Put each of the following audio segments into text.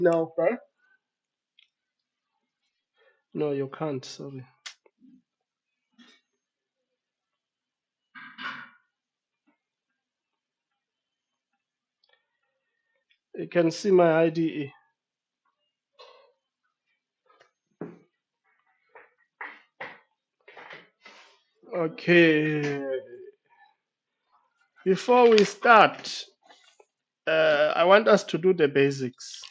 No, right? No, you can't. Sorry. You can see my IDE. Okay. Before we start, I want us to do the basics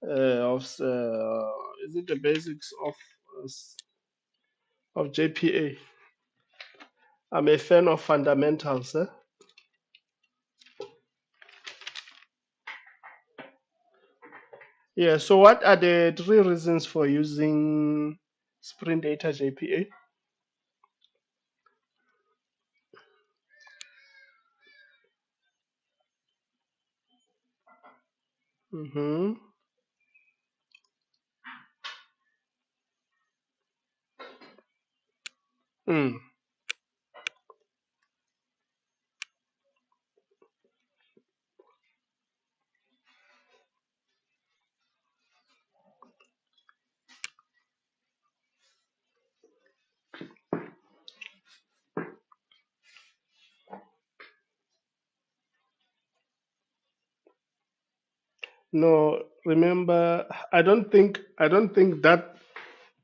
of. Is it the basics of JPA? I'm a fan of fundamentals. Yeah. So, what are the 3 reasons for using Spring Data JPA? Mm-hmm. Mm. No, remember, I don't think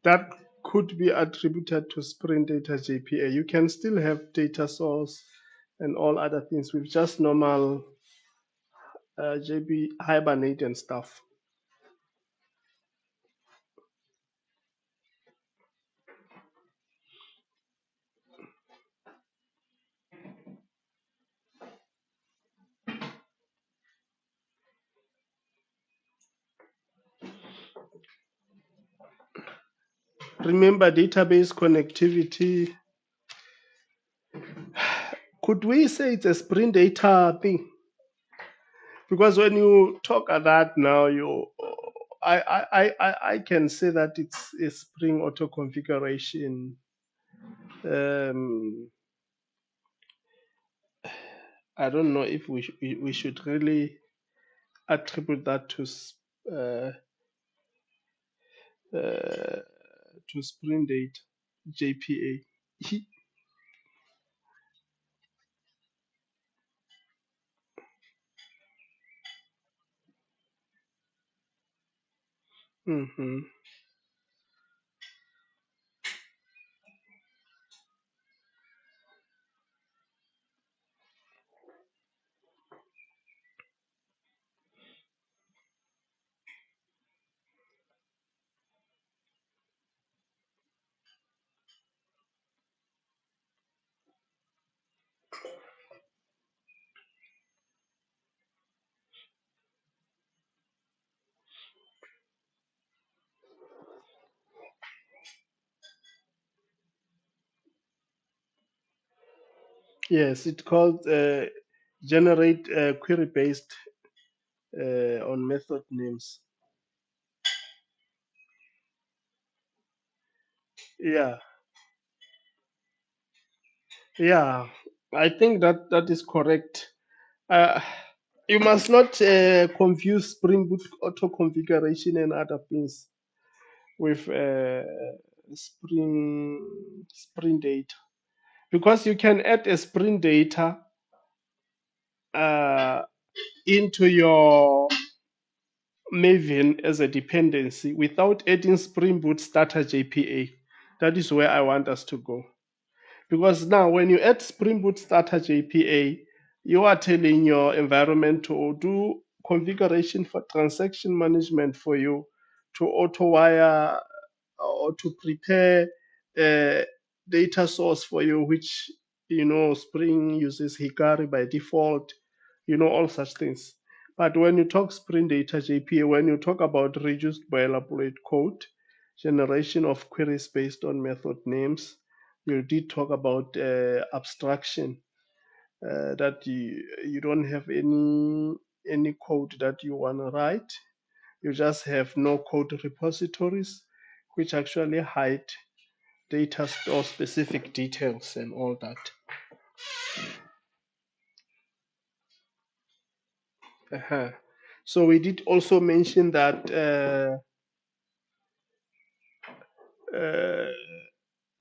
that could be attributed to Spring Data JPA. You can still have data source and all other things with just normal JB Hibernate and stuff. Remember database connectivity. Could we say it's a Spring Data thing? Because when you talk at that now, I can say that it's a Spring auto configuration. I don't know if we should really attribute that uh, to Spring Data JPA. Hmm. Yes, it's called generate query based on method names. Yeah, yeah, I think that is correct. Uh, you must not confuse Spring Boot auto configuration and other things with Spring Data, because you can add a Spring Data uh, into your Maven as a dependency without adding Spring Boot Starter JPA. That is where I want us to go. Because now, when you add Spring Boot Starter JPA, you are telling your environment to do configuration for transaction management for you, to auto wire or to prepare a data source for you, which Spring uses Hikari by default, all such things. But when you talk Spring Data JPA, when you talk about reduced boilerplate code, generation of queries based on method names, you did talk about abstraction, that you don't have any code that you want to write. You just have no code repositories, which actually hide data store specific details and all that. Uh-huh. So we did also mention that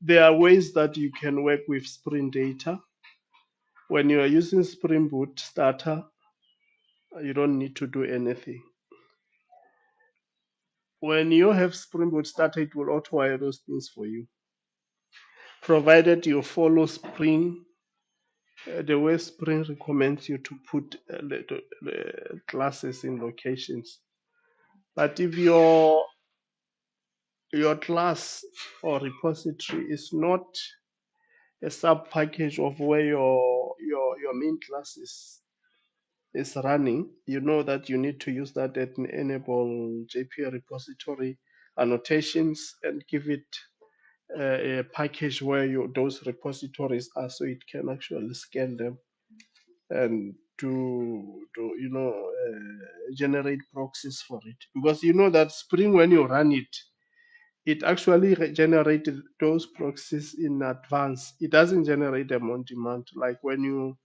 there are ways that you can work with Spring Data. When you are using Spring Boot Starter, you don't need to do anything. When you have Spring Boot Starter, it will auto-wire those things for you, provided you follow Spring, the way Spring recommends you to put the classes in locations. But if your class or repository is not a sub package of where your main class is running, you know that you need to use that and enable JPA repository annotations and give it a package where those repositories are, so it can actually scan them and generate proxies for it. Because you know that Spring, when you run it, it actually generated those proxies in advance. It doesn't generate them on demand, like when you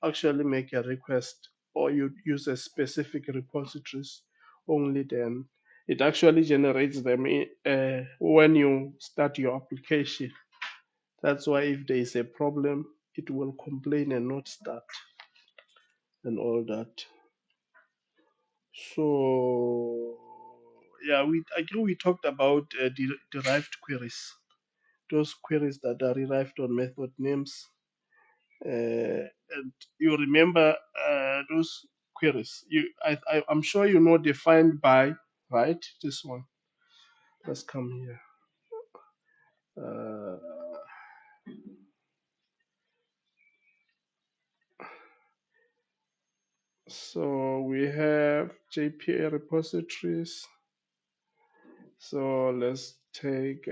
actually make a request or you use a specific repositories only, then it actually generates them when you start your application. That's why if there is a problem, it will complain and not start and all that. So yeah, we talked about derived queries, those queries that are derived on method names. And you remember those queries. I'm sure you know the findBy, right? This one. Let's come here. Uh, so we have JPA repositories. So let's take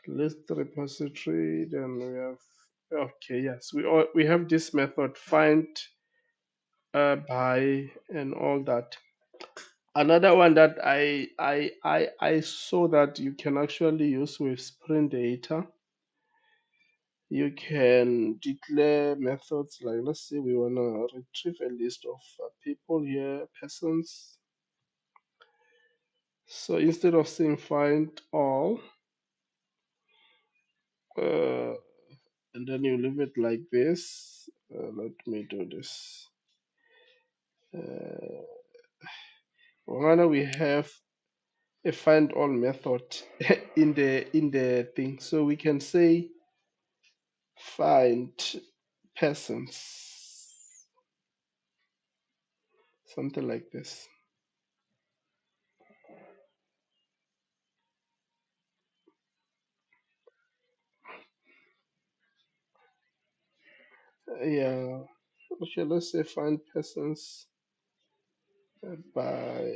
list repository. Then we have, okay, yes, we have this method find by and all that. Another one that I saw that you can actually use with Spring Data, you can declare methods like, let's say we want to retrieve a list of people here, persons. So instead of saying find all, and then you leave it like this. Let me do this. We have a find all method in the thing, so we can say find persons, something like this. Yeah, okay, let's say find persons by,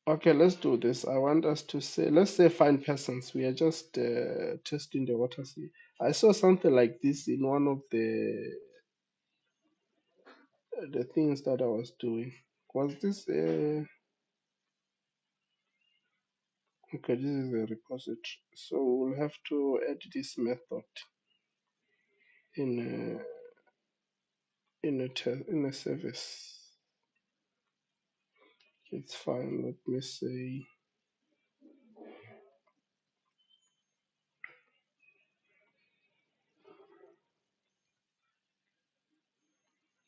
okay, let's do this. I want us to say, let's say find persons. We are just testing the waters here. I saw something like this in one of the things that I was doing. Was this okay, this is a repository, so we'll have to add this method in in a service. It's fine. Let me say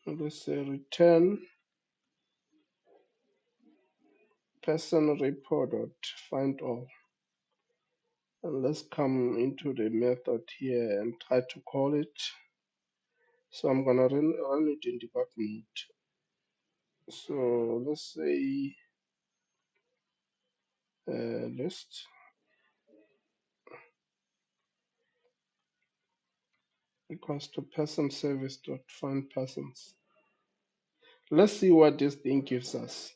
let's say return person report dot find all, and let's come into the method here and try to call it. So I'm gonna run it in debug mode. So let's say list equals to person service dot find persons. Let's see what this thing gives us.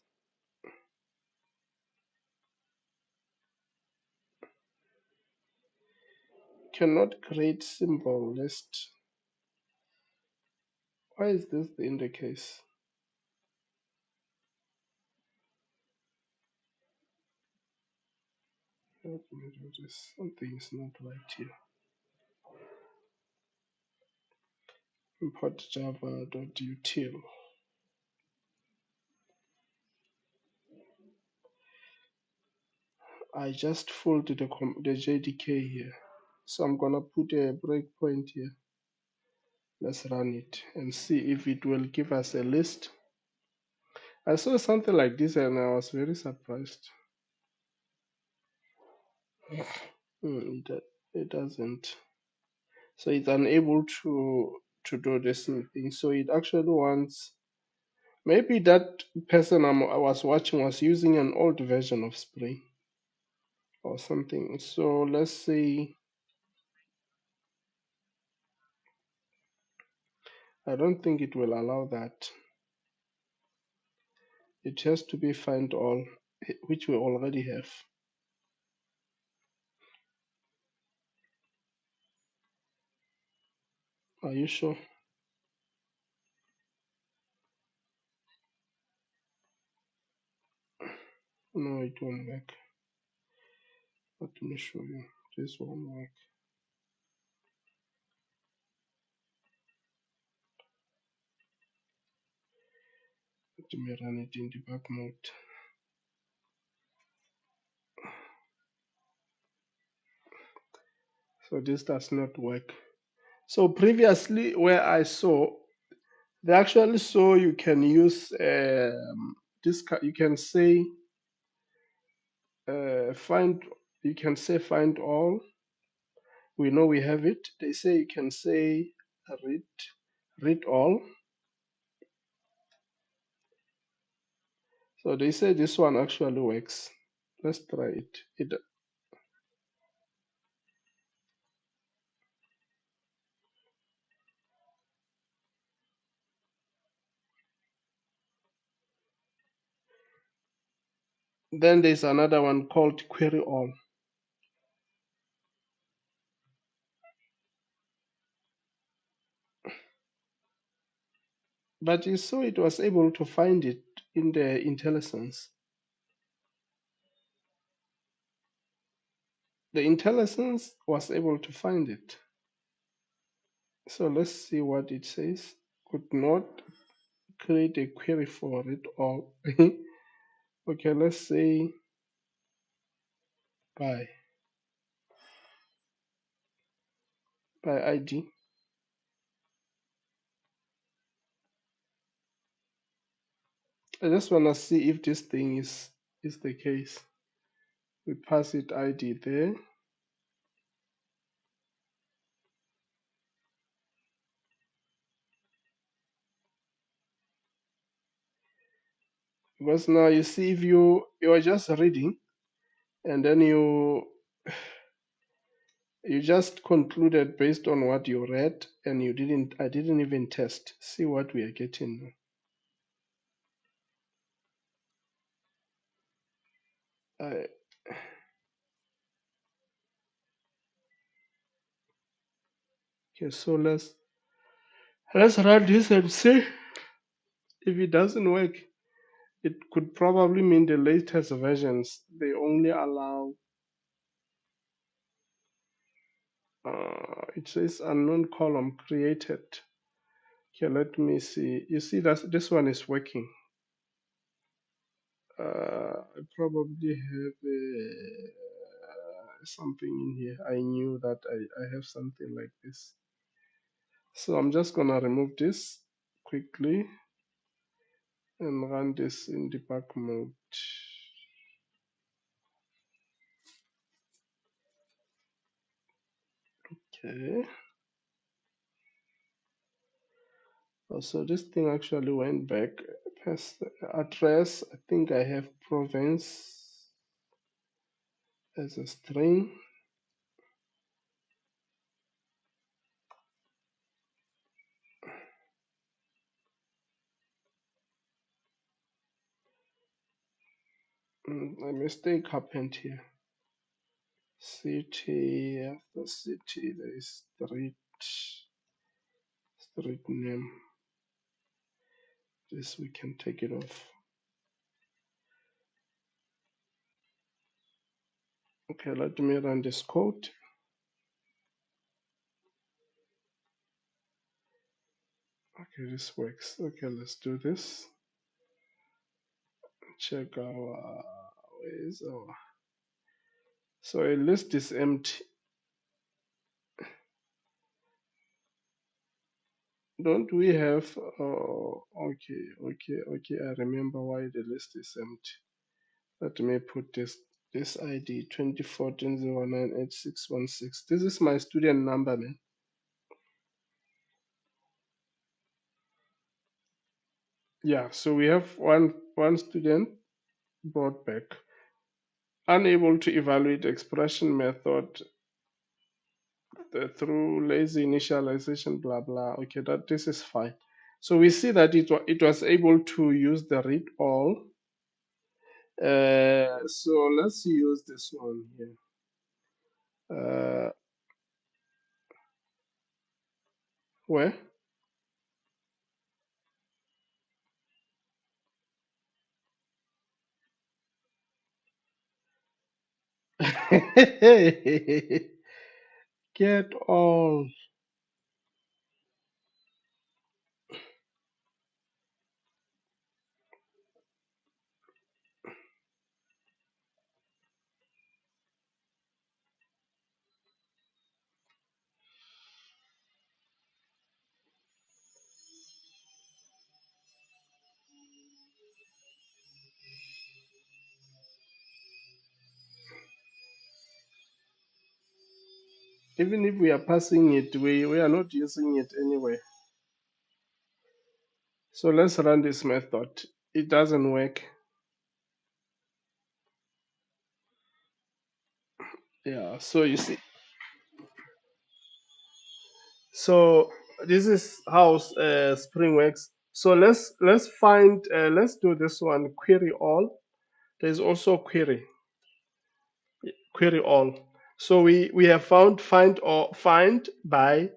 Cannot create symbol list. Why is this in the case? Let me do this. Something is not right here. import java.util. I just folded the JDK here. So I'm gonna put a breakpoint here. Let's run it and see if it will give us a list. I saw something like this and I was very surprised. It doesn't. So it's unable to do this thing. So it actually wants, maybe that person I was watching was using an old version of Spring or something. So let's say, I don't think it will allow that. It has to be find all, which we already have. Are you sure? No, it won't work. Let me show you. This won't work. Let me run it in debug mode. So this does not work. So previously where I saw, they actually saw you can use this, you can say find, you can say find all. We know we have it. They say you can say read all. So they say this one actually works. Let's try it. Then there's another one called query all. But you saw it was able to find it in the IntelliSense. The IntelliSense was able to find it. So let's see what it says. Could not create a query for it all. Okay, let's say by ID. I just wanna see if this thing is the case. We pass it ID there. Because now you see, if you are just reading and then you just concluded based on what you read and I didn't even test. See what we are getting now. Okay, so let's run this and see if it doesn't work. It could probably mean the latest versions, they only allow it says unknown column created. Okay, let me see. You see that this one is working. I probably have something in here. I knew that I have something like this. So I'm just gonna remove this quickly and run this in debug mode. Okay. So this thing actually went back. Pass the address. I think I have province as a string. A mistake happened here. City, after city there is street name. This we can take it off. Okay, let me run this code. Okay, this works. Okay, let's do this. Check our, where is our, so a list is empty. Don't we have, okay, I remember why the list is empty. Let me put this ID 2014-098616. This is my student number, man. Yeah, so we have one student brought back. Unable to evaluate expression method through lazy initialization, blah blah. Okay, that this is fine. So we see that it was able to use the read all. So let's use this one here. Where? Get all. Even if we are passing it, we are not using it anyway. So let's run this method. It doesn't work. Yeah, so you see. So this is how Spring works. So let's find let's do this one, query all. There's also query all. So we have found find by,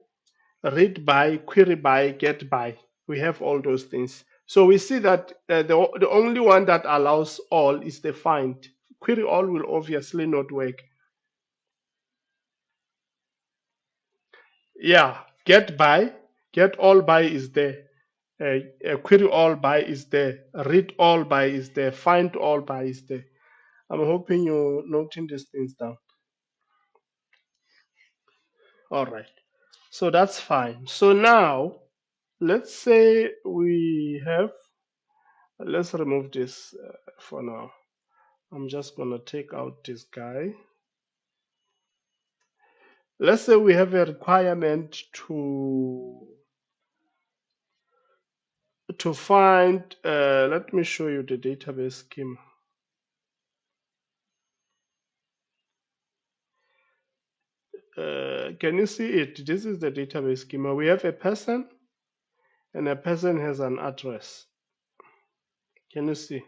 read by, query by, get by. We have all those things. So we see that the only one that allows all is the find. Query all will obviously not work. Yeah, get all by is there. Query all by is there. Read all by is there. Find all by is there. I'm hoping you're noting these things down. All right. So that's fine. So now let's say we have, let's remove this for now. I'm just going to take out this guy. Let's say we have a requirement to find, let me show you the database schema. Can you see it? This is the database schema. We have a person, and a person has an address. Can you see?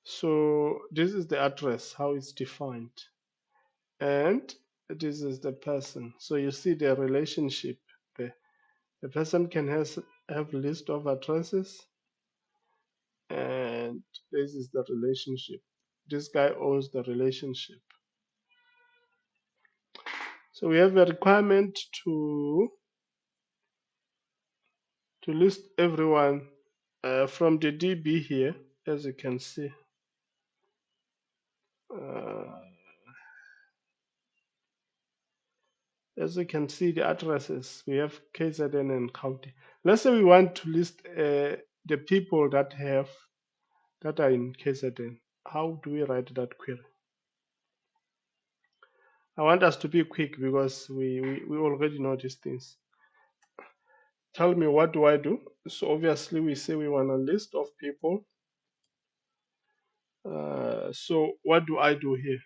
So this is the address, how it's defined. And this is the person. So you see the relationship there. The person can have list of addresses, and this is the relationship. This guy owns the relationship. So we have a requirement to list everyone from the DB here, as you can see. Uh, as you can see, the addresses, we have KZN and county. Let's say we want to list the people that are in KZN. How do we write that query? I want us to be quick because we already know these things. Tell me, what do I do? So obviously we say we want a list of people. So what do I do here?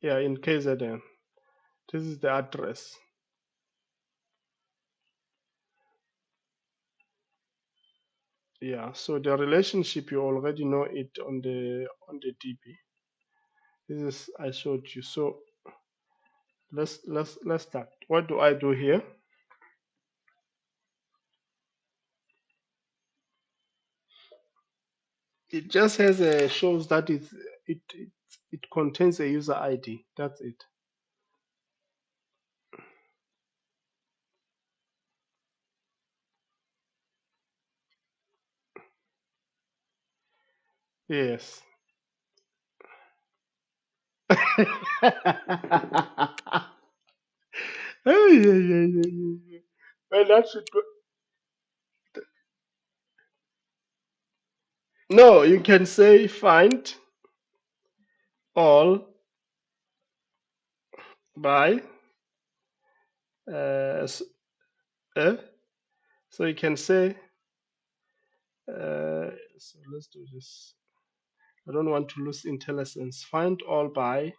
Yeah, in KZN. This is the address. Yeah, so the relationship, you already know it on the DB. This is I showed you. So let's start. What do I do here? It just has shows that it contains a user ID. That's it. Yes. Oh, yeah, yeah, yeah, yeah, yeah. Well, that should go. No, you can say find all by s- uh, so you can say so let's do this. I don't want to lose intelligence. Find all by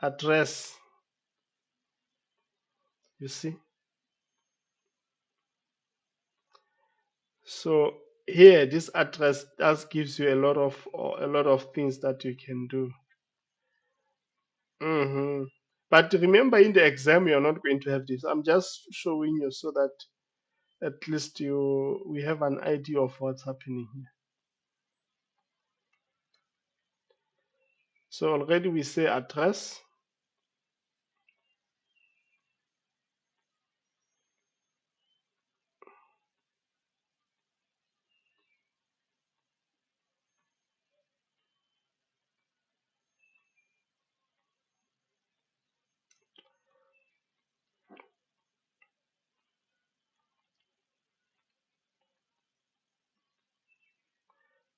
address. You see. So here, this address does gives you a lot of things that you can do. But remember, in the exam, you're not going to have this. I'm just showing you so that at least you we have an idea of what's happening here. So already we say address.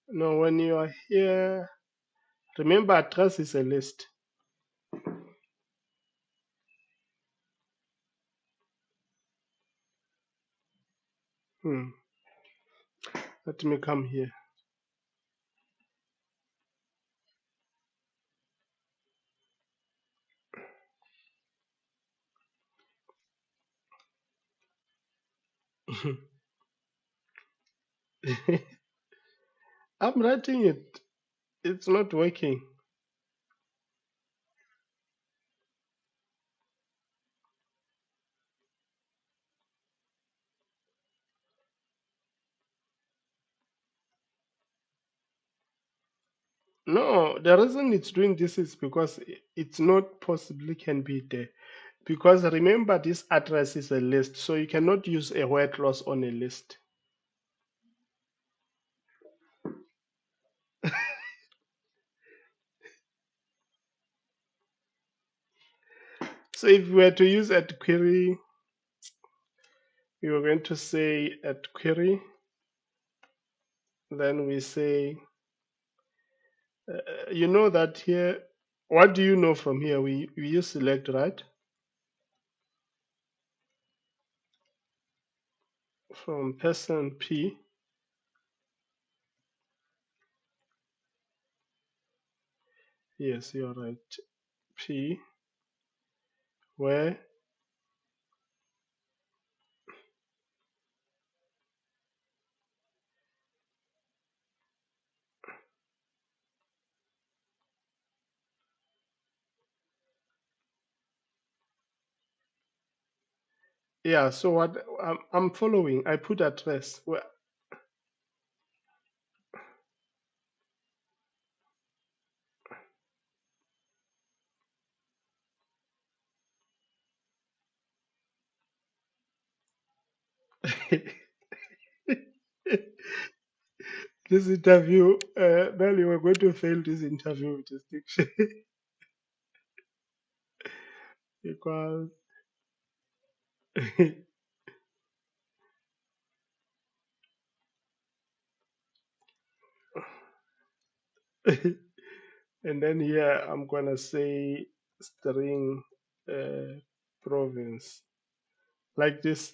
Now, when you are here, remember address is a list. Hmm. Let me come here. I'm writing it. It's not working. No, the reason it's doing this is because it's not possibly can be there. Because remember, this address is a list, so you cannot use a where clause on a list. So if we were to use at query, we were going to say at query, then we say, you know that here, what do you know from here? We use select, right? From person P, yes, you're right. P, where, yeah, so what I'm following, I put address. Well, this interview, Belly, we're going to fail this interview with distinction because and then here I'm gonna say string province like this.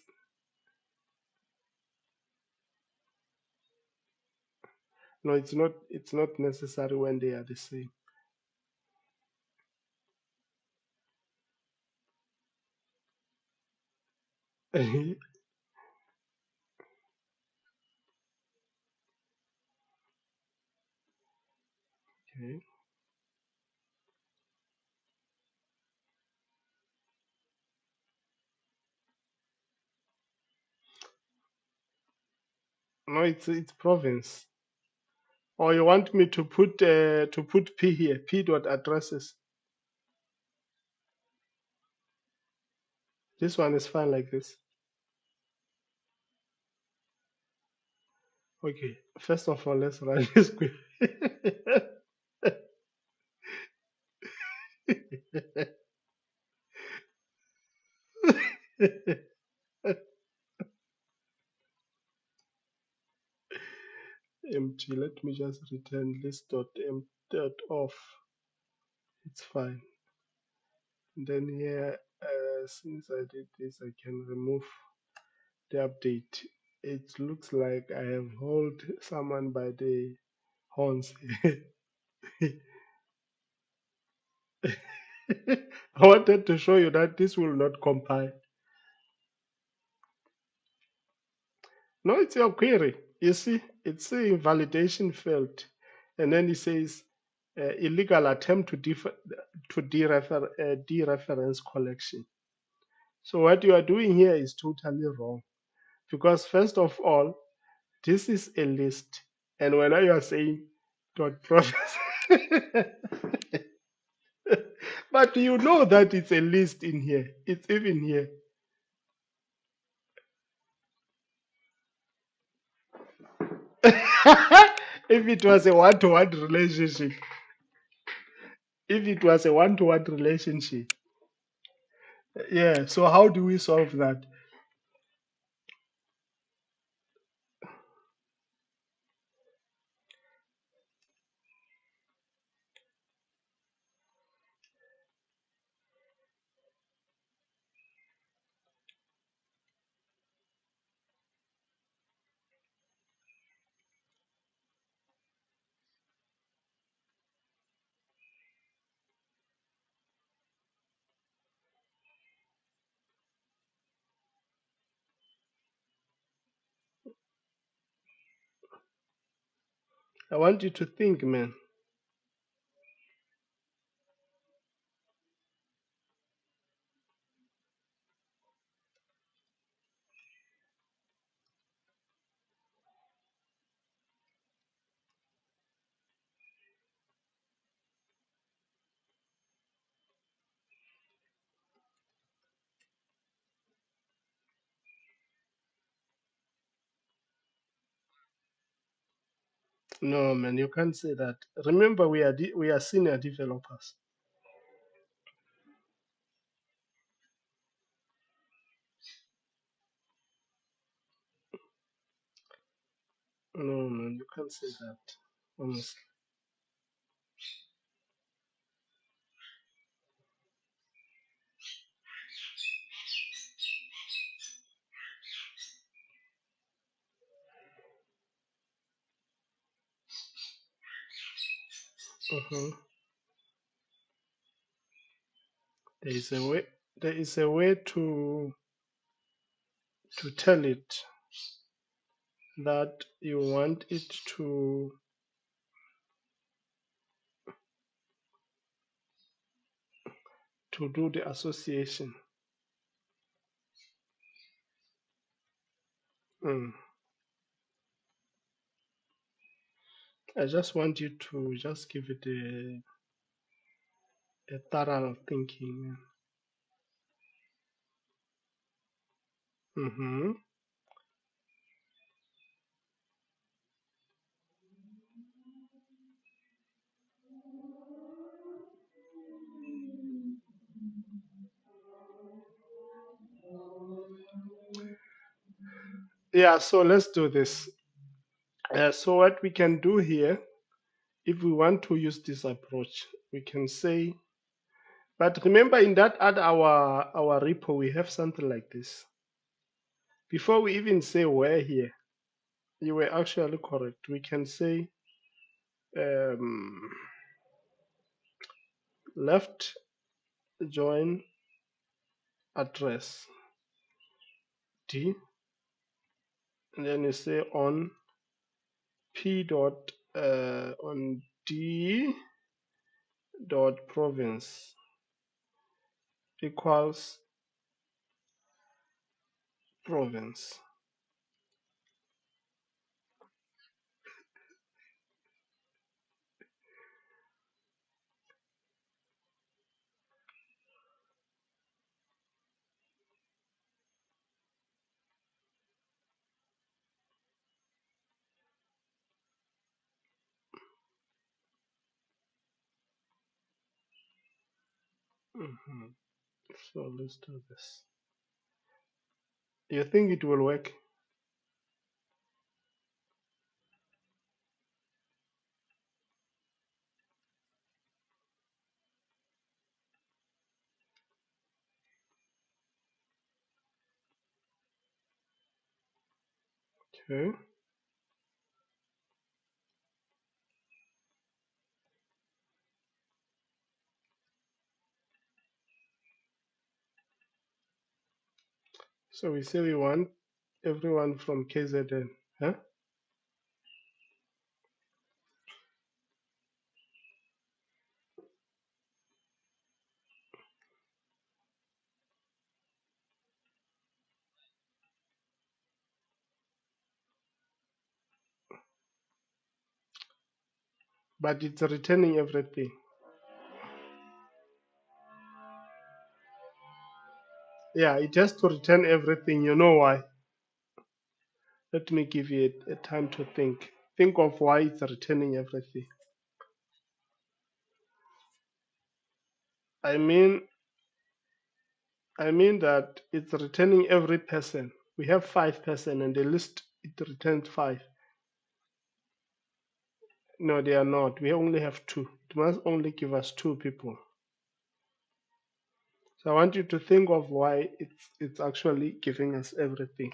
No, it's not. It's not necessary when they are the same. Okay. No, it's province. Or you want me to put p here? P dot addresses. This one is fine like this. Okay, first of all, let's run this query. Empty. Let me just return list.off. It's fine. And then here, since I did this, I can remove the update. It looks like I have hold someone by the horns. I wanted to show you that this will not compile. No, it's your query. You see, it's saying validation failed. And then it says illegal attempt to dereference collection. So what you are doing here is totally wrong. Because first of all, this is a list. And when you are saying dot process, but you know that it's a list in here. It's even here. If it was a one-to-one relationship, if it was a one-to-one relationship, yeah. So how do we solve that? I want you to think, man. No, man, you can't say that. Remember, we are senior developers. No, man, you can't say that. Honestly. Mhm. There is a way. There is a way to tell it that you want it to do the association. Mm. I just want you to just give it a thorough thinking. Hmm. Yeah, so let's do this. So what we can do here, if we want to use this approach, we can say, but remember in that at our repo, we have something like this. Before we even say where here, you were actually correct. We can say um, left join address D, and then you say on P dot on D dot province equals province. Mhm. So let's do this. You think it will work? Okay. So we say we want everyone from KZN, huh? But it's returning everything. Yeah, it has to return everything. You know why? Let me give you a time to think. Think of why it's returning everything. I mean, I mean that it's returning every person. We have 5 person, and the list it returns 5. No, they are not. We only have 2. It must only give us 2 people. So I want you to think of why it's actually giving us everything.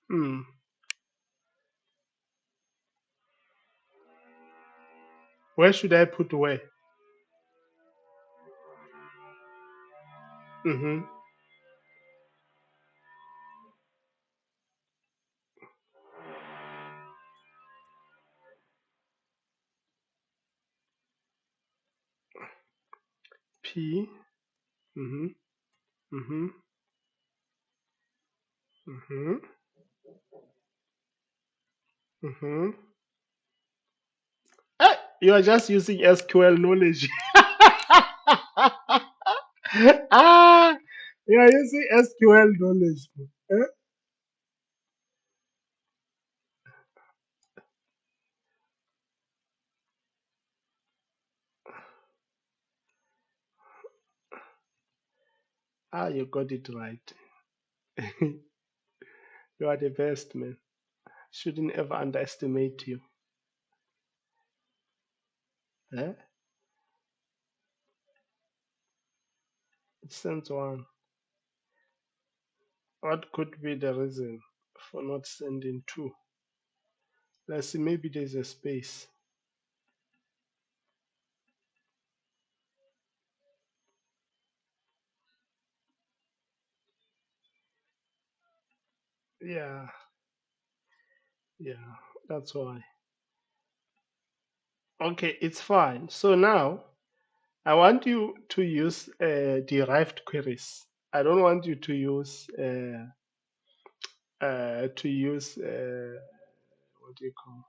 Hmm. Where should I put where? Mm-hmm. P. Mm-hmm. Mm-hmm. Mm-hmm. Mm-hmm. You are just using SQL knowledge. ah, you are using SQL knowledge. Eh? You got it right. You are the best, man. Shouldn't ever underestimate you. Eh? It sends one. What could be the reason for not sending 2? Let's see, maybe there's a space. Yeah, yeah, that's why. Okay, it's fine. So now I want you to use derived queries. I don't want you to use what do you call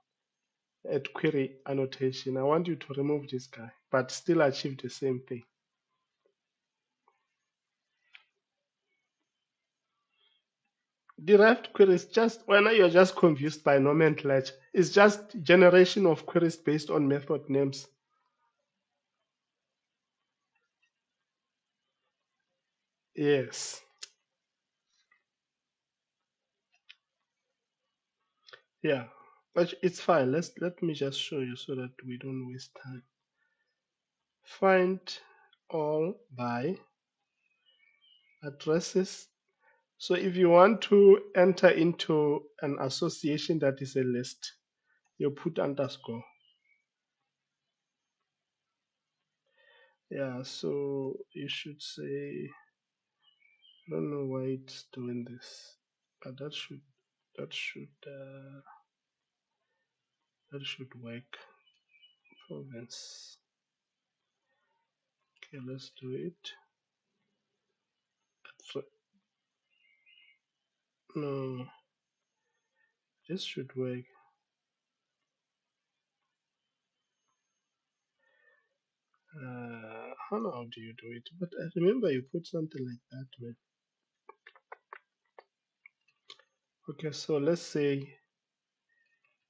query annotation. I want you to remove this guy, but still achieve the same thing. Derived queries just when you're just confused by nomenclature. It's just generation of queries based on method names. Yes. Yeah. But it's fine. Let me just show you so that we don't waste time. Find all by addresses. So if you want to enter into an association that is a list, you put underscore. Yeah, so you should say, I don't know why it's doing this, but that should uh, that should work. Province. Okay, let's do it. No, this should work. How now do you do it? But I remember you put something like that, man. Okay, so let's say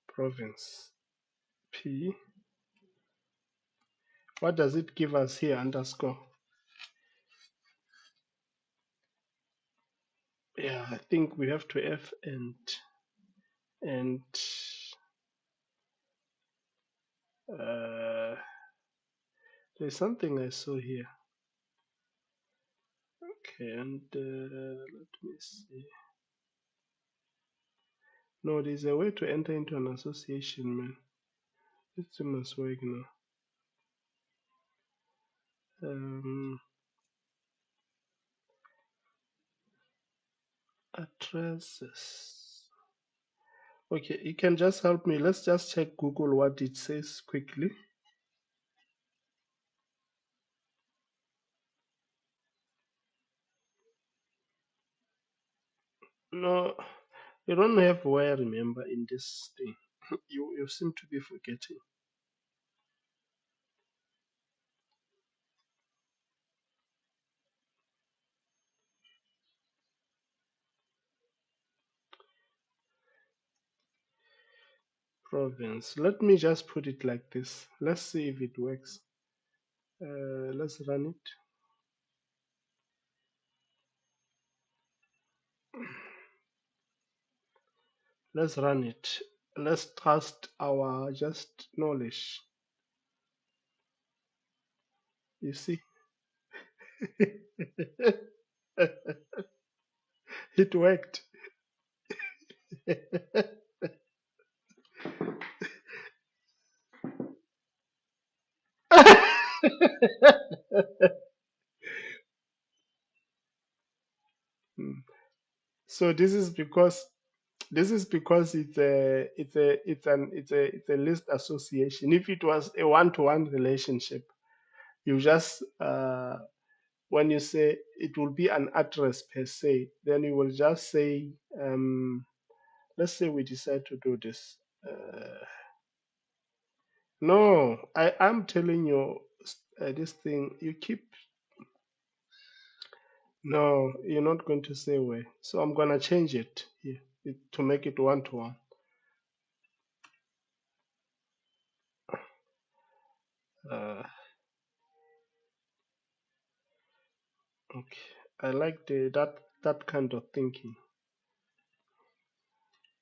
province P. What does it give us here? Underscore. Yeah, I think we have to F and uh, there's something I saw here. Okay, and let me see. No, there's a way to enter into an association, man. This thing must work now. Addresses. Okay, you can just help me. Let's just check Google what it says quickly. No, you don't have where, remember, in this thing. You seem to be forgetting. Province. Let me just put it like this. Let's see if it works. Let's run it. Let's run it. Let's trust our just knowledge. You see, it worked. So this is because it's a list association. If it was a one-to-one relationship, you just when you say it will be an address per se, then you will just say let's say we decide to do this. No, I'm telling you this thing. You keep no, you're not going to say where. So I'm gonna change it here to make it one-to-one. Uh, okay, I like that kind of thinking.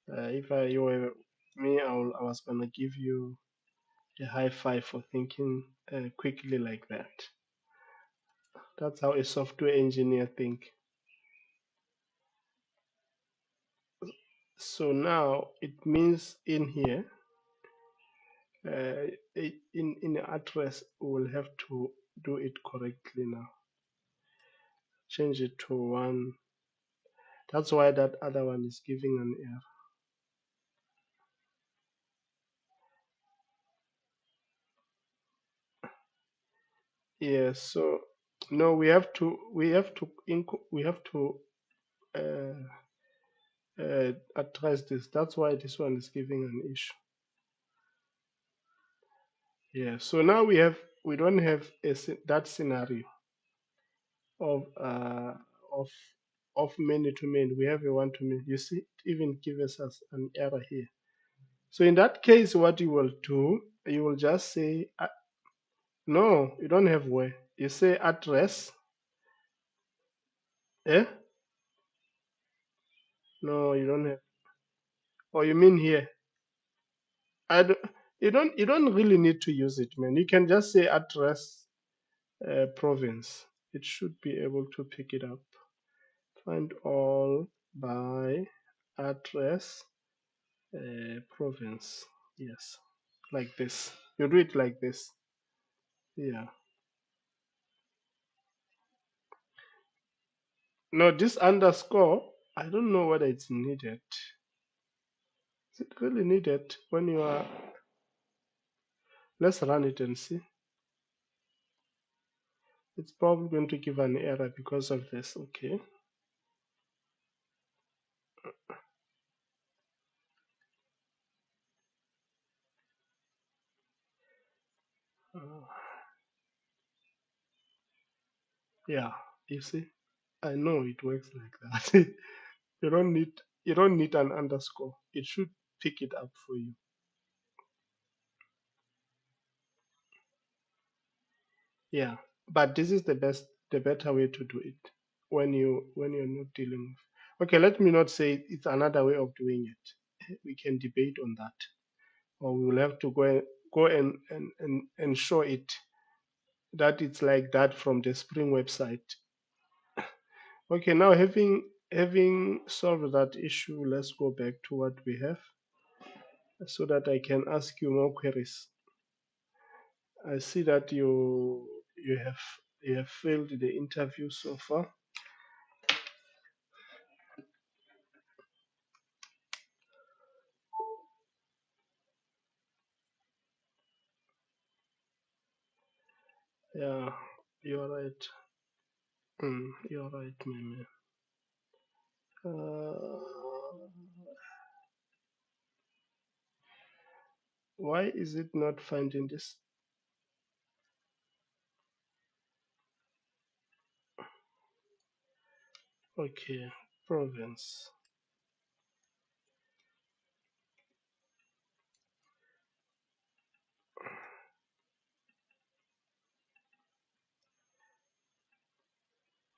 If you were me, I was gonna give you a high five for thinking quickly like that. That's how a software engineer think. So now it means in here, in the address, we will have to do it correctly now. Change it to one. That's why that other one is giving an error. Yes. So no, we have to address this. That's why this one is giving an issue. Yeah. So now we don't have that scenario of uh, of of many to many. We have a one to many. You see, it even gives us an error here. So in that case, what you will do, you will just say no. You don't have where. You say address. Eh? No, you don't have. Or you mean here? I don't, you don't really need to use it, man. You can just say address province. It should be able to pick it up. Find all by address province. Yes, like this. You do it like this. Yeah. No, this underscore. I don't know whether it's needed. Is it really needed when you are? Let's run it and see. It's probably going to give an error because of this. Okay. Uh, yeah, you see, I know it works like that. you don't need you don't need an underscore. It should pick it up for you. Yeah, but this is the better way to do it when you're not dealing with. Okay, let me not say it's another way of doing it. We can debate on that, or we will have to go and show it that it's like that from the Spring website. Okay, now having solved that issue, let's go back to what we have so that I can ask you more queries. I see that you have failed the interview so far. Yeah, you're right. You're right, my man. Why is it not finding this? Okay, province.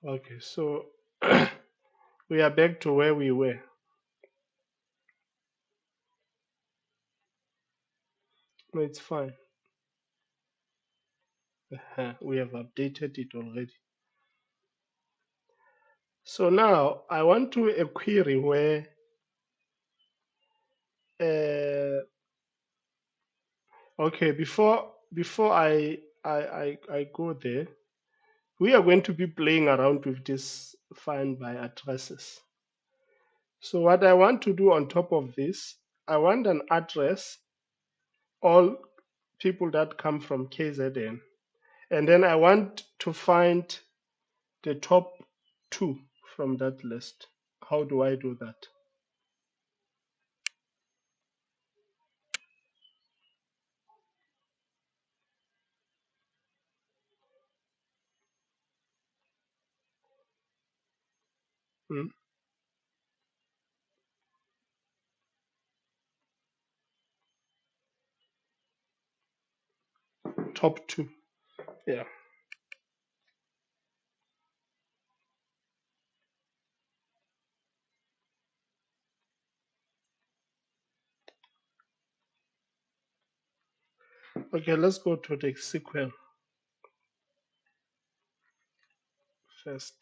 Okay, so we are back to where we were. No, it's fine. We have updated it already. So now I want to a query where okay, before I go there, we are going to be playing around with this find by addresses. So what I want to do on top of this, I want an address, all people that come from KZN, and then I want to find the top two from that list. How do I do that? Hmm? Top two. Yeah. Okay, let's go to the SQL first.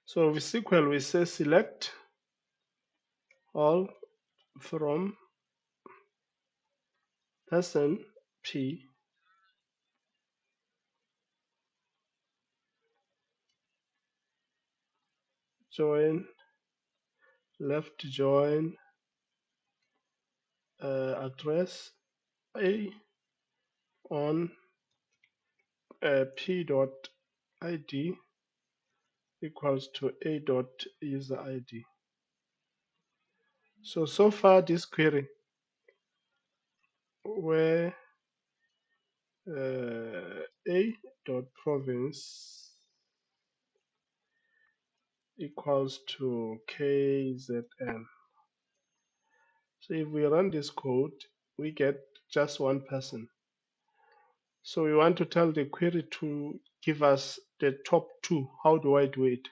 So with SQL, we say select all from person P, join, left join, address A on P dot ID equals to A dot user ID. So far this query where A dot province equals to KZN. So if we run this code, we get just one person. So we want to tell the query to give us the top two. How do I do it?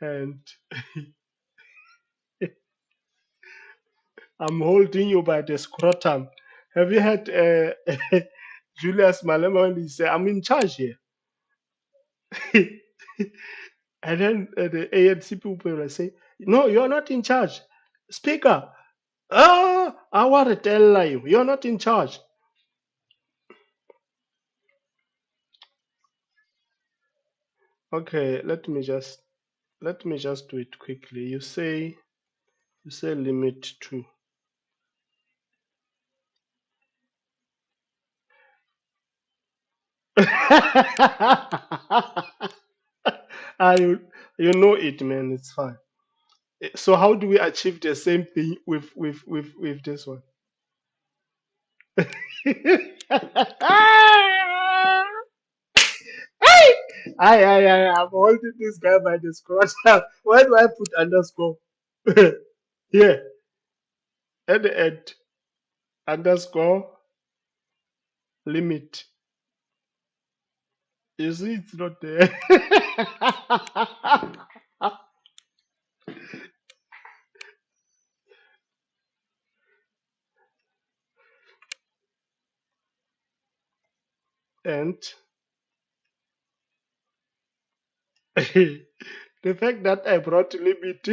And I'm holding you by the scrotum. Have you heard Julius Malema when he said, I'm in charge here? And then the ANC people will say, no, you're not in charge. Speaker, I want to tell you, you're not in charge. Okay, let me just do it quickly. You say limit to. You know it, man. It's fine. So how do we achieve the same thing with this one? I'm holding this guy by the scrot. Why do I put underscore? Here, at the end, underscore limit. You see, it's not there. And the fact that I brought limit,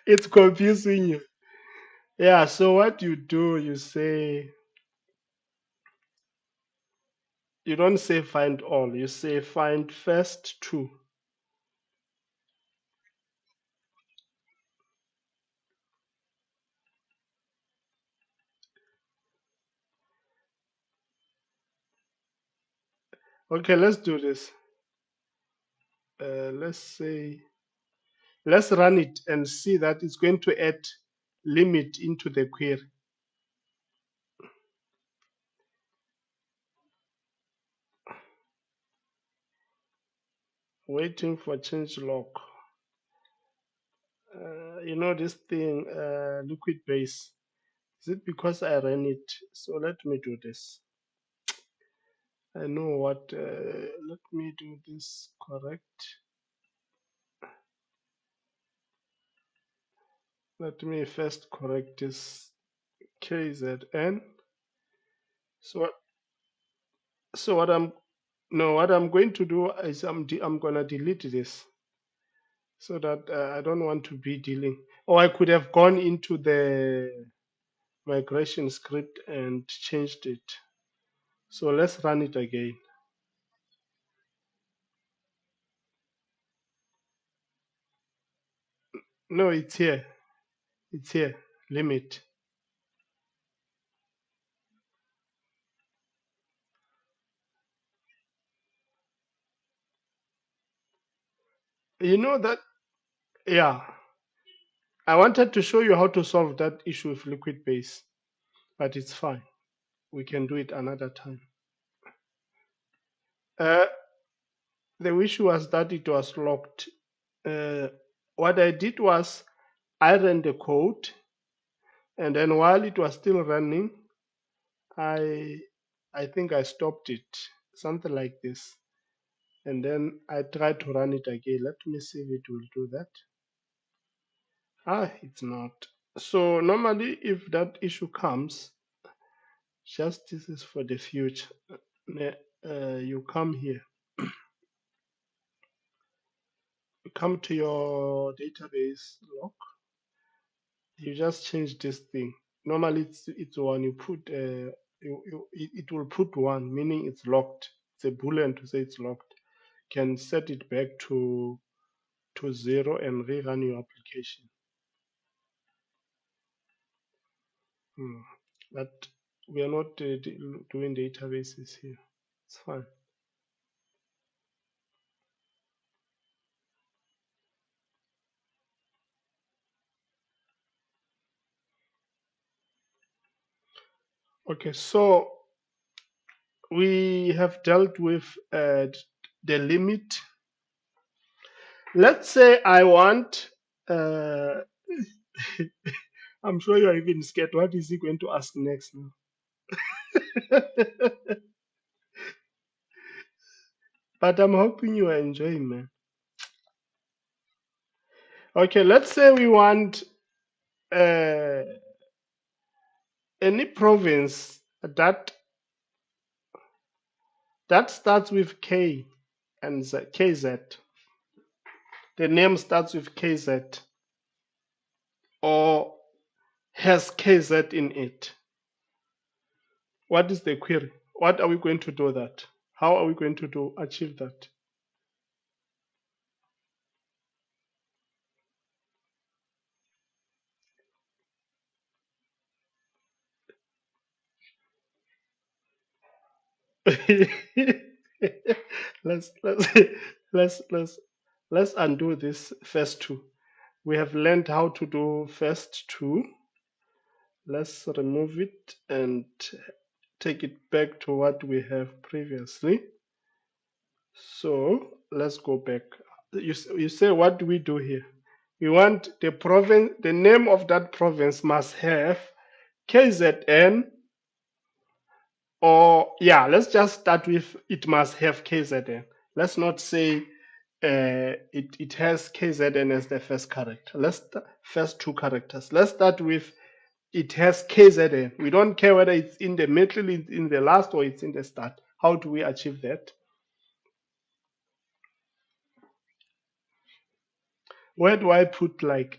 it's confusing you. Yeah, so what you do, you don't say find all, you say find first two. Okay, let's do this. Let's run it and see that it's going to add limit into the query. Waiting for change log. This thing, liquid base. Is it because I ran it? So let me do this. I know what. Let me do this correct. Let me first correct this KZN. So so what I'm no what I'm going to do is I'm gonna delete this so that I don't want to be dealing. Or I could have gone into the migration script and changed it. So let's run it again. No, it's here. It's here. Limit. You know that? Yeah. I wanted to show you how to solve that issue with liquid base, but it's fine. We can do it another time. Uh, the issue was that it was locked. What I did was I ran the code, and then while it was still running, I I think I stopped it, something like this. And then I tried to run it again. Let me see if it will do that. It's not. So normally if that issue comes, just this is for the future. You come here, you come to your database log, you just change this thing. Normally it's one you put it will put one, meaning it's locked. It's a boolean to say it's locked. Can set it back to zero and rerun your application. Hmm. But we are not doing databases here. It's fine. Okay, so we have dealt with the limit. Let's say I want, uh, I'm sure you're even scared. What is he going to ask next now? But I'm hoping you are enjoying, man. Okay, let's say we want uh, any province that starts with K and Z, KZ. the name starts with KZ or has KZ in it, what is the query? What are we going to do that? How are we going to achieve that? let's let's let's undo this first two. We have learned how to do first two. Let's remove it and take it back to what we have previously. So let's go back. You say, what do we do here? We want the province, the name of that province must have KZN, or yeah, let's just start with it must have KZN. Let's not say it has KZN as the first character. First two characters. Let's start with it has KZN. We don't care whether it's in the middle, in the last, or it's in the start. How do we achieve that? Where do I put like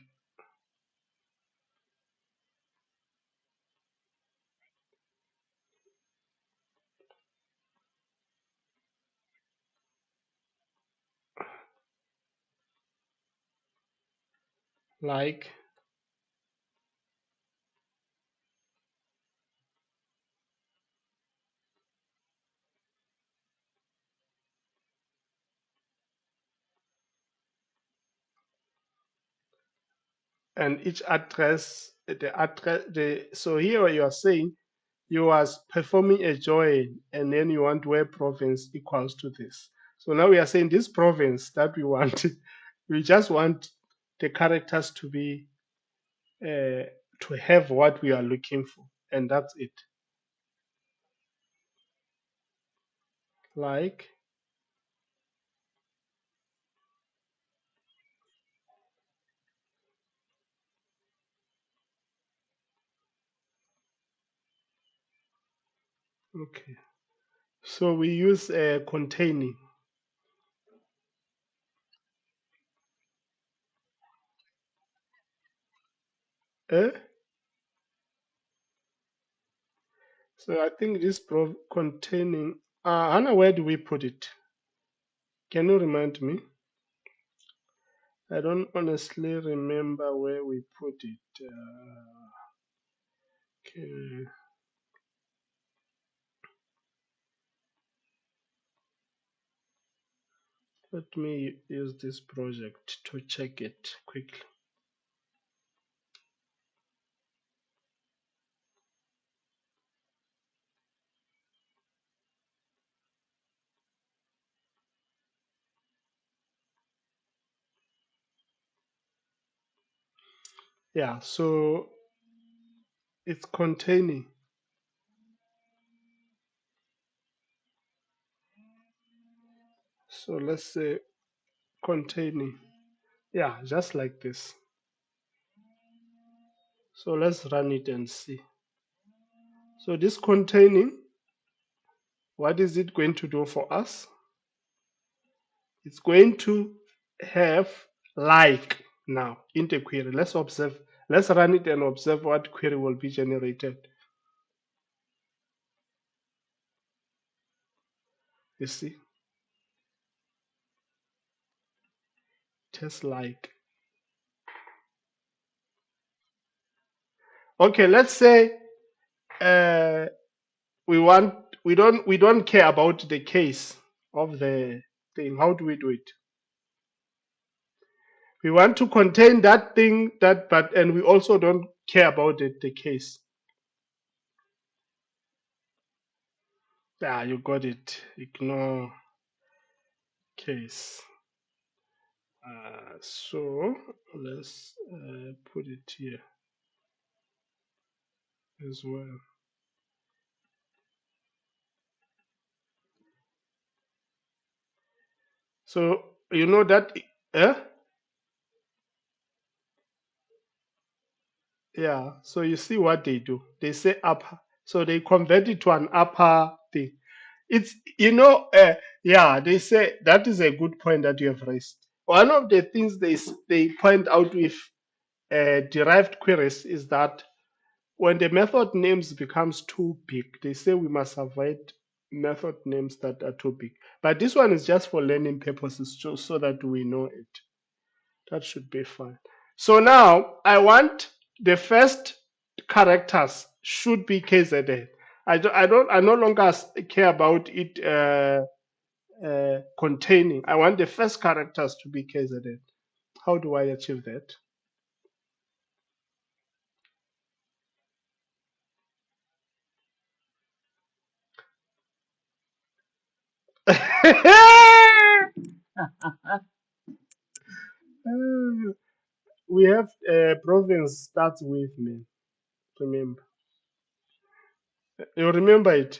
like and each address, so here you are saying you are performing a join and then you want where province equals to this. So now we are saying this province that we want, we just want the characters to be to have what we are looking for, and that's it. Like okay, so we use containing. Eh? So I think this containing. Hannah, where do we put it? Can you remind me? I don't honestly remember where we put it. Okay. Let me use this project to check it quickly. Yeah, so it's containing. So let's say containing. Yeah, just like this. So let's run it and see. So this containing, what is it going to do for us? It's going to have like now in the query. Let's observe. Let's run it and observe what query will be generated. You see, just like. Okay, let's say uh, we don't care about the case of the thing. How do we do it? We want to contain that thing and we also don't care about the case. Yeah, you got it. Ignore case. So let's put it here as well. So you know that, eh? Yeah. So you see what they do. They say upper. So they convert it to an upper thing. It's yeah. They say that is a good point that you have raised. one of the things they point out with derived queries is that when the method names becomes too big, they say we must avoid method names that are too big. But this one is just for learning purposes, so that we know it. That should be fine. So now I want the first characters should be KZN. I no longer care about it containing. I want the first characters to be KZN. How do I achieve that? We have province starts with me. Remember, you remember it.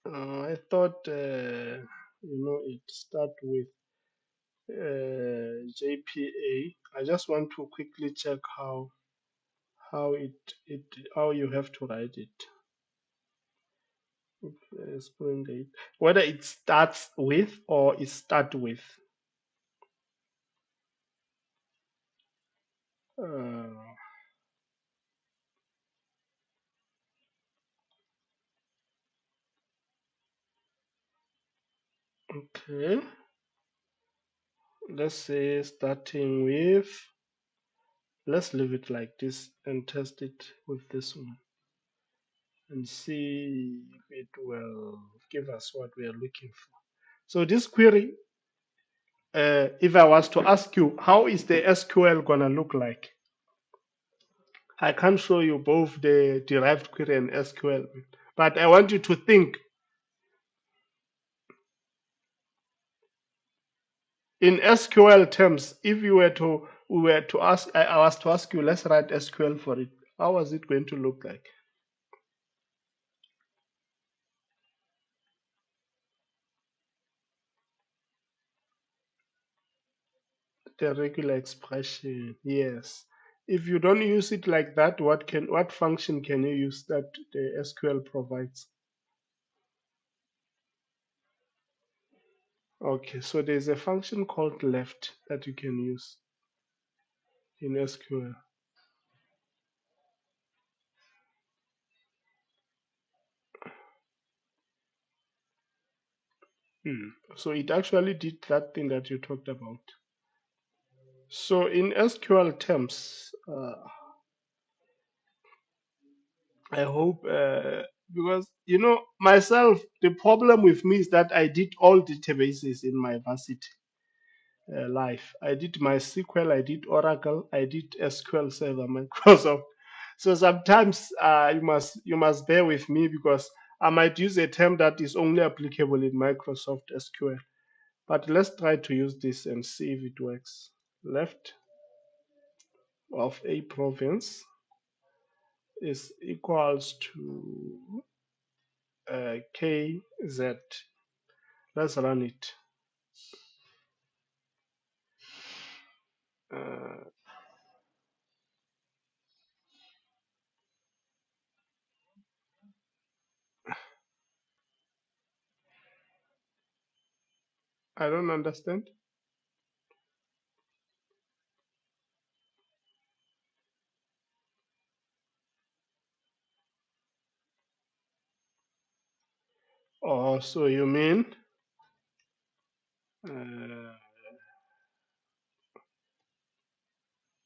I thought it start with JPA. I just want to quickly check how it how you have to write it. Spring date. Whether it starts with or it start with. Uh, okay. Let's say starting with. Let's leave it like this and test it with this one and see if it will give us what we are looking for. So this query, if I was to ask you, how is the SQL gonna look like? I can't show you both the derived query and SQL, but I want you to think in SQL terms. If you were to we were to ask, I was to ask you, let's write SQL for it. How was it going to look like? The regular expression, yes. If you don't use it like that, what function can you use that the SQL provides? Okay, so there's a function called left that you can use in SQL. So it actually did that thing that you talked about. So in SQL terms, I hope because myself, the problem with me is that I did all databases in my varsity life. I did MySQL, I did Oracle, I did SQL Server, Microsoft. So sometimes you must bear with me because I might use a term that is only applicable in Microsoft SQL. But let's try to use this and see if it works. Left of a province is equals to KZ. Let's run it. Uh, I don't understand. Oh, so you mean uh,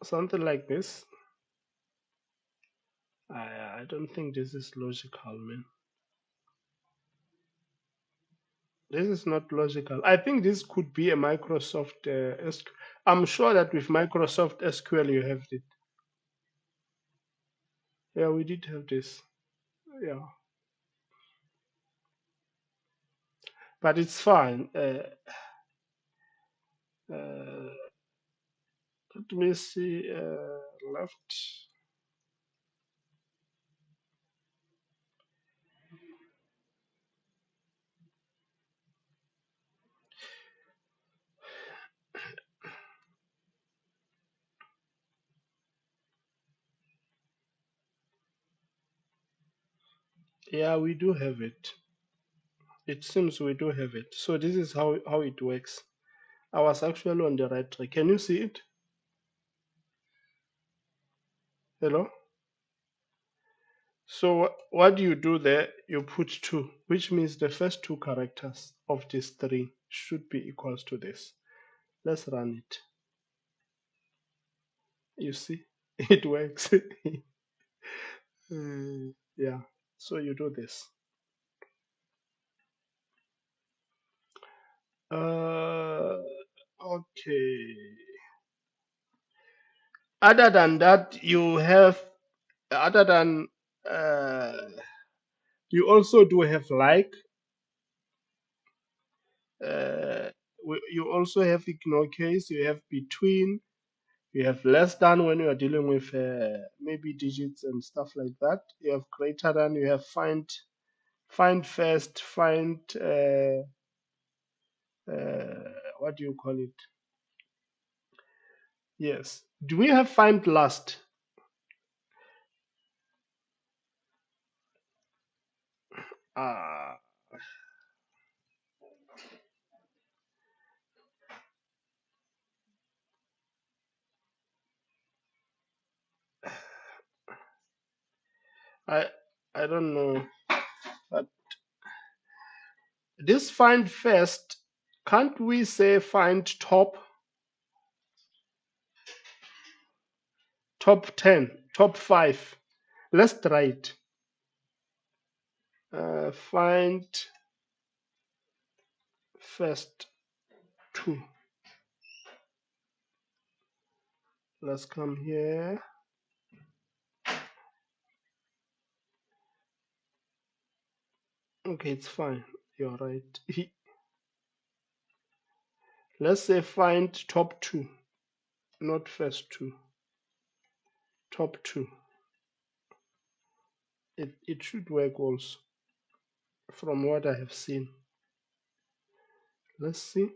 something like this? I don't think this is logical, man. This is not logical. I think this could be a Microsoft SQL. I'm sure that with Microsoft SQL you have it. Yeah, we did have this. Yeah, but it's fine. Uh, let me see. Left. Yeah, we do have it. It seems we do have it. So this is how it works. I was actually on the right track. Can you see it? Hello? So what do you do there? You put 2, which means the first 2 characters of this string should be equals to this. Let's run it. You see, it works. Yeah, so you do this. Okay. Other than that, you have, other than, you also do have like, uh, you also have ignore case, you have between, you have less than when you are dealing with maybe digits and stuff like that. You have greater than, you have find first, find, what do you call it? Yes. Do we have find last? Uh, I I don't know. But this find first, can't we say find top 10, top 5? Let's try it. Find first 2. Let's come here. Okay, it's fine. You're right. Let's say find top 2, not first 2. Top 2. It should work also from what I have seen. Let's see.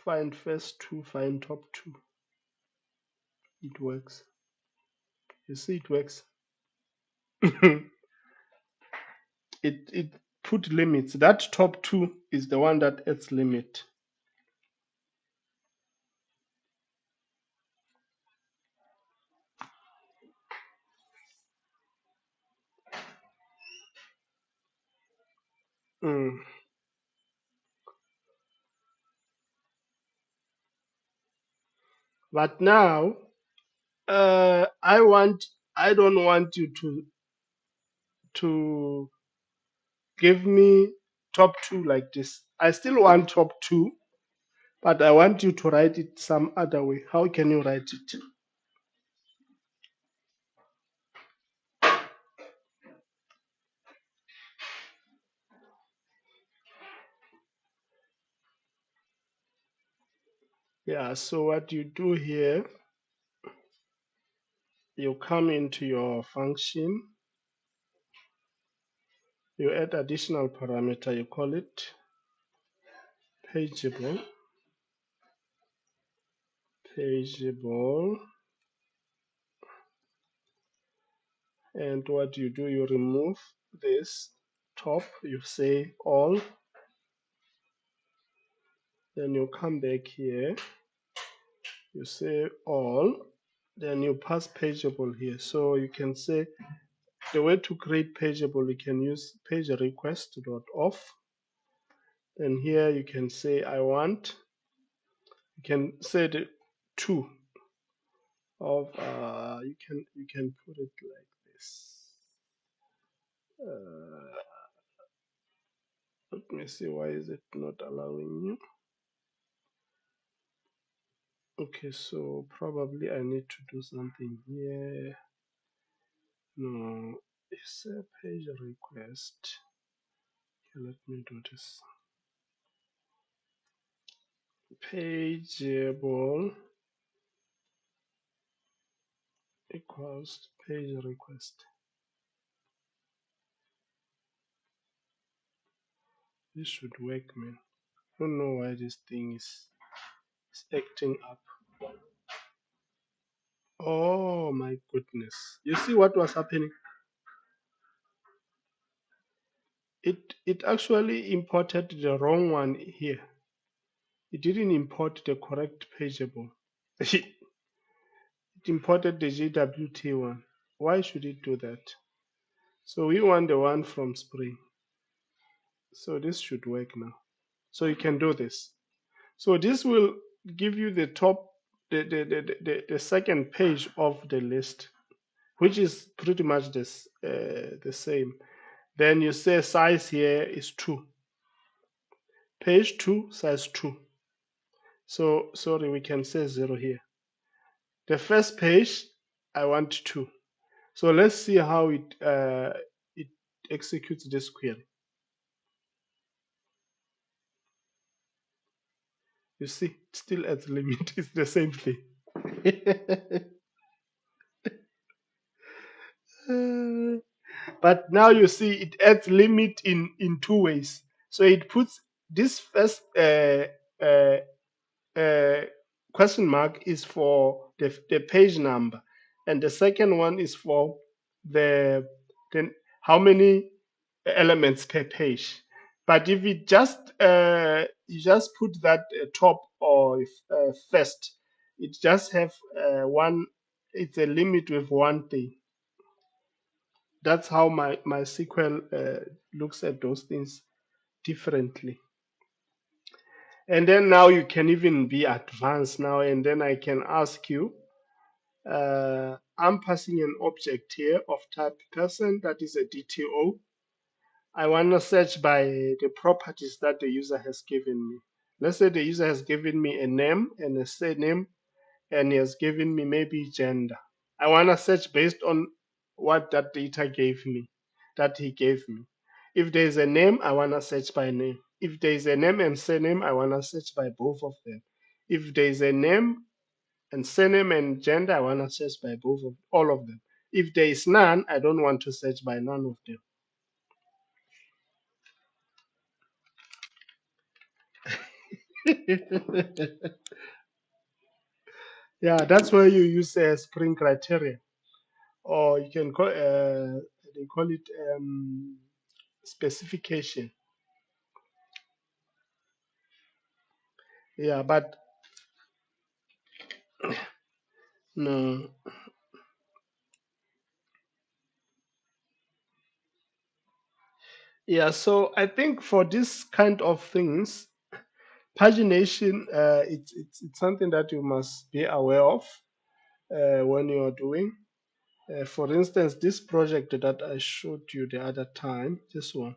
Find first 2, find top 2. It works. You see, it works. it put limits. That top 2 is the one that adds limit. Mm. But now, I don't want you to give me top 2 like this. I still want top 2, but I want you to write it some other way. How can you write it? Yeah, so what you do here, you come into your function, you add additional parameter, you call it pageable, and what you do, you remove this top, you say all, then you come back here, you say all, then you pass pageable here. So you can say the way to create pageable, you can use page request dot off. Then here you can say I want, you can say the 2 of you can put it like this. Let me see, why is it not allowing you? Okay, so probably I need to do something here. No, it's a page request. Okay, let me do this. Pageable equals page request. This should work, man. I don't know why this thing is acting up. Oh my goodness. You see what was happening? it actually imported the wrong one here. It didn't import the correct pageable. It imported the JWT one. Why should it do that? So we want the one from Spring. So this should work now. So you can do this. So this will give you the top, the second page of the list, which is pretty much this the same. Then you say size here is 2. Page 2, size 2. So sorry, we can say 0 here. The first page, I want 2. So let's see how it executes this query. You see, still at limit, it's the same thing. But now you see it adds limit in 2 ways. So it puts this first uh, uh, question mark is for the page number, and the second one is for the how many elements per page. But if it just you just put that top or first, it just have one. It's a limit with one thing. That's how my SQL looks at those things differently. And then now you can even be advanced now, and then I can ask you, I'm passing an object here of type person, that is a DTO. I want to search by the properties that the user has given me. Let's say the user has given me a name and a surname, and he has given me maybe gender. I want to search based on what that data gave me, that he gave me. If there's a name, I want to search by name. If there's a name and surname, I want to search by both of them. If there's a name and surname and gender, I want to search by all of them. If there is none, I don't want to search by none of them. Yeah, that's where you use Spring criteria, or you can call they call it specification. Yeah, but no. Yeah, so I think for this kind of things, pagination it's something that you must be aware of when you are doing. For instance, this project that I showed you the other time, this one,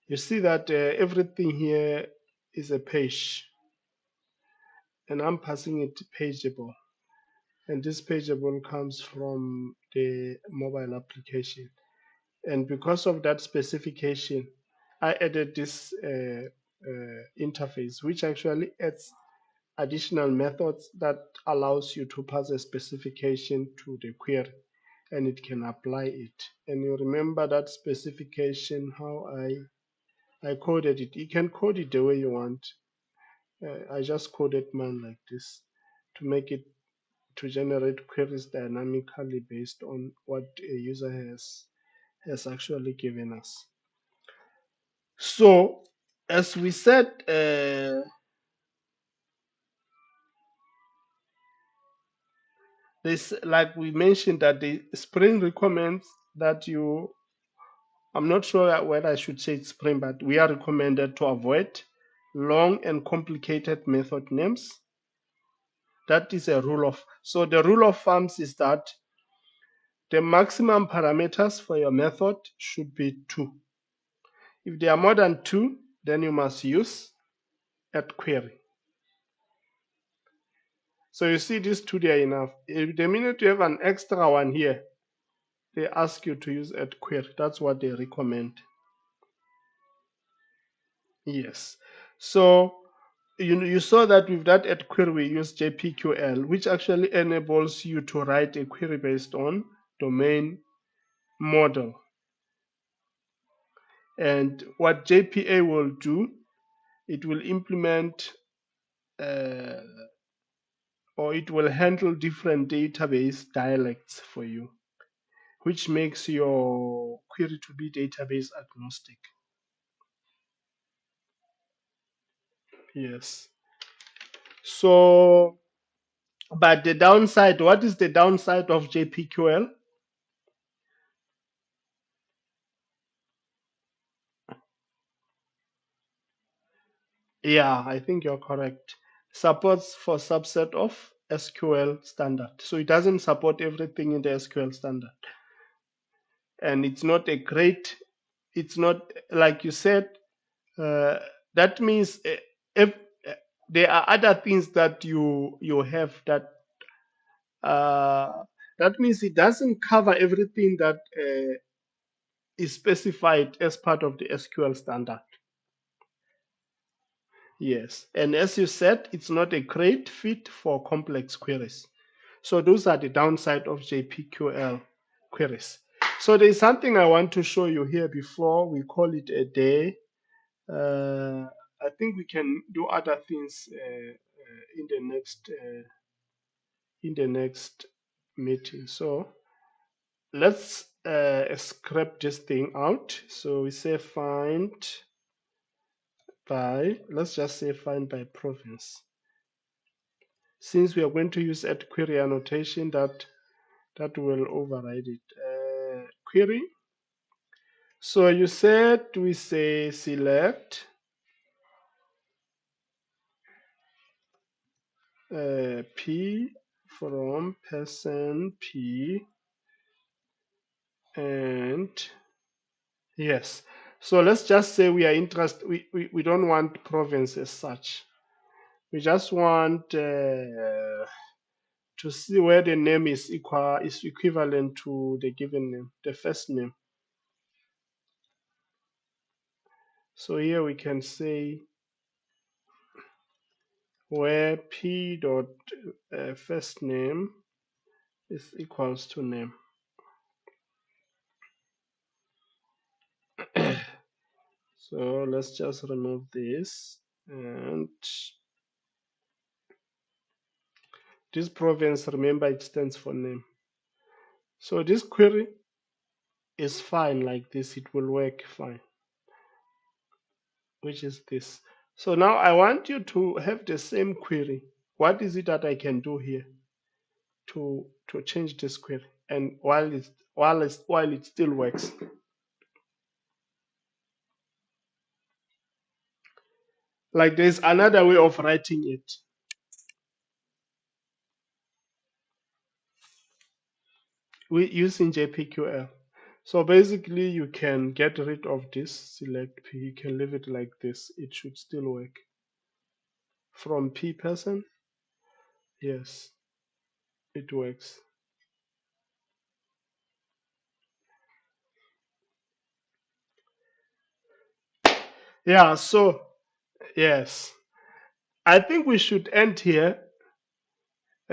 you see that everything here is a page, and I'm passing it pageable, and this pageable comes from the mobile application. And because of that specification, I added this interface, which actually adds additional methods that allows you to pass a specification to the query, and it can apply it. And you remember that specification, how I coded it. You can code it the way you want. I just coded mine like this to make it to generate queries dynamically based on what a user has actually given us. So, as we said, this, like we mentioned, that the Spring recommends that you. I'm not sure whether I should say it's Spring, but we are recommended to avoid long and complicated method names. That is a rule of. So the rule of thumbs is that the maximum parameters for your method should be 2. If there are more than 2, then you must use at query. So you see these 2 there enough. If the minute you have an extra one here, they ask you to use at query. That's what they recommend. Yes. So you saw that with that at query we use JPQL, which actually enables you to write a query based on domain model. And what JPA will do, it will implement uh, or it will handle different database dialects for you, which makes your query to be database agnostic. Yes. So, but the downside, what is the downside of JPQL? Yeah, I think you're correct. Supports for subset of SQL standard. So it doesn't support everything in the SQL standard. And it's not a great, it's not, like you said, uh, that means if there are other things that you have uh, that means it doesn't cover everything that is specified as part of the SQL standard. Yes, and as you said, it's not a great fit for complex queries. So those are the downside of JPQL queries. So there's something I want to show you here before we call it a day. I think we can do other things in the next meeting. So let's scrap this thing out. So we say find by, let's just say find by province. Since we are going to use at query annotation, that will override it. Query. So you said we say select P from person P, and yes. So let's just say we are interested, we don't want province as such. We just want to see where the name is equivalent to the given name, the first name. So here we can say where P dot first name is equals to name. So let's just remove this, and this province, remember, it stands for name. So this query is fine like this, it will work fine, which is this. So now I want you to have the same query. What is it that I can do here to change this query, and while it still works? Like there's another way of writing it. We using JPQL. So basically you can get rid of this select P, you can leave it like this, it should still work. From P person, yes, it works. Yeah, so yes, I think we should end here.